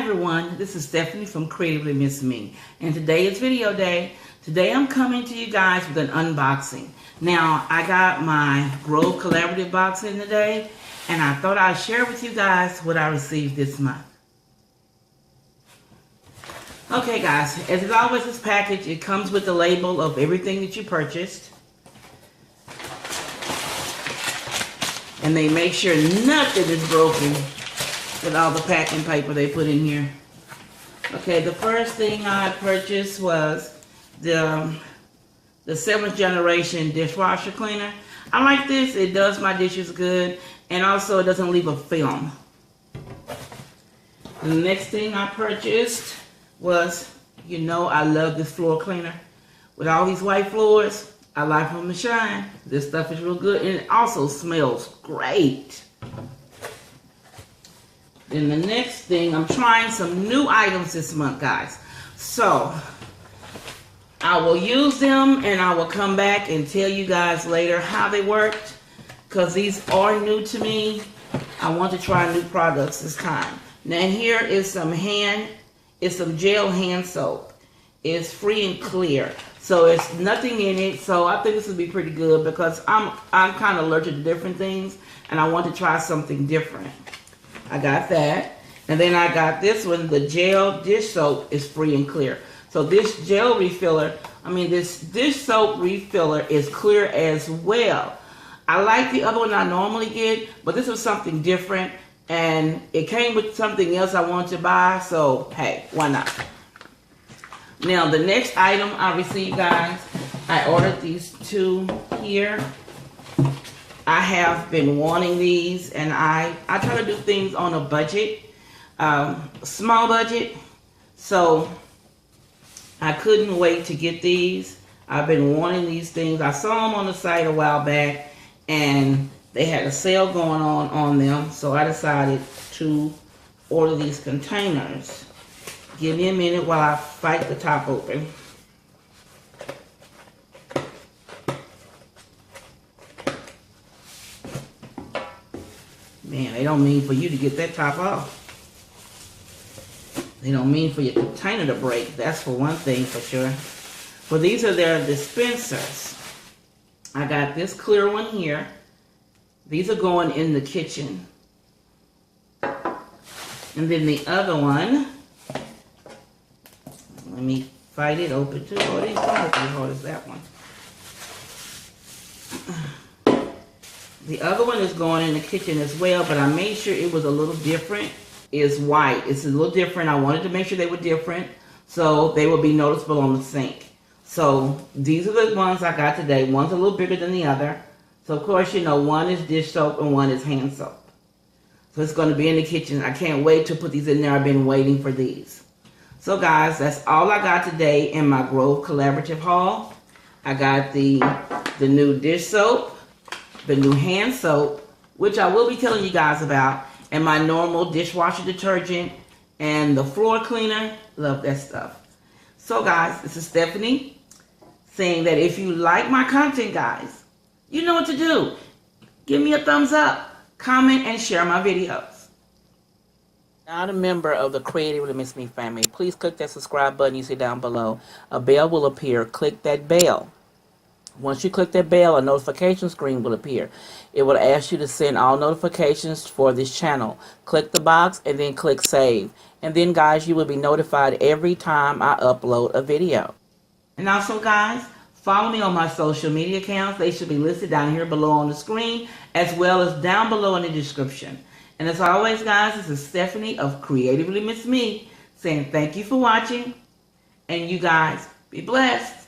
everyone, this is Stephanie from Creatively Miss Me, and today is video day. Today I'm coming to you guys with an unboxing. Now, I got my Grove Collaborative box in today, and I thought I'd share with you guys what I received this month. Okay guys, as is always this package, it comes with the label of everything that you purchased. And they make sure nothing is broken with all the packing paper they put in here. Okay, the first thing I purchased was the 7th generation dishwasher cleaner. I like this. It does my dishes good, and also it doesn't leave a film. The next thing I purchased was, you know, I love this floor cleaner. With all these white floors, I like them to shine. This stuff is real good, and it also smells great. Then the next thing, I'm trying some new items this month, guys. So, I will use them, and I will come back and tell you guys later how they worked, because these are new to me. I want to try new products this time. Now here is some gel hand soap. It's free and clear. So it's nothing in it, so I think this will be pretty good because I'm kind of allergic to different things, and I want to try something different. I got that, and then I got this one. The gel dish soap is free and clear. So this dish soap refiller is clear as well. I like the other one I normally get, but this was something different, and it came with something else I wanted to buy, so hey, why not? Now, the next item I received, guys, I ordered these two here. I have been wanting these, and I try to do things on a budget, small budget, so I couldn't wait to get these. I've been wanting these things. I saw them on the site a while back, and they had a sale going on them, so I decided to order these containers. Give me a minute while I fight the top open. Man, they don't mean for you to get that top off. They don't mean for your container to break. That's for one thing for sure. Well, these are their dispensers. I got this clear one here. These are going in the kitchen. And then the other one, let me fight it open too. Oh, these don't open as hard as that one. The other one is going in the kitchen as well, but I made sure it was a little different. It's white. It's a little different. I wanted to make sure they were different so they would be noticeable on the sink. So these are the ones I got today. One's a little bigger than the other. So of course, you know, one is dish soap and one is hand soap. So it's going to be in the kitchen. I can't wait to put these in there. I've been waiting for these. So guys, that's all I got today in my Grove Collaborative haul. I got the new dish soap, the new hand soap, which I will be telling you guys about, and my normal dishwasher detergent, and the floor cleaner. Love that stuff. So guys, this is Stephanie saying that if you like my content, guys, you know what to do. Give me a thumbs up, comment, and share my videos. Not a member of the Creatively Miss Me family, please click that subscribe button you see down below. A bell will appear. Click that bell. Once you click that bell, a notification screen will appear. It will ask you to send all notifications for this channel. Click the box and then click save. And then, guys, you will be notified every time I upload a video. And also, guys, follow me on my social media accounts. They should be listed down here below on the screen, as well as down below in the description. And as always, guys, this is Stephanie of Creatively Miss Me saying thank you for watching, and you guys be blessed.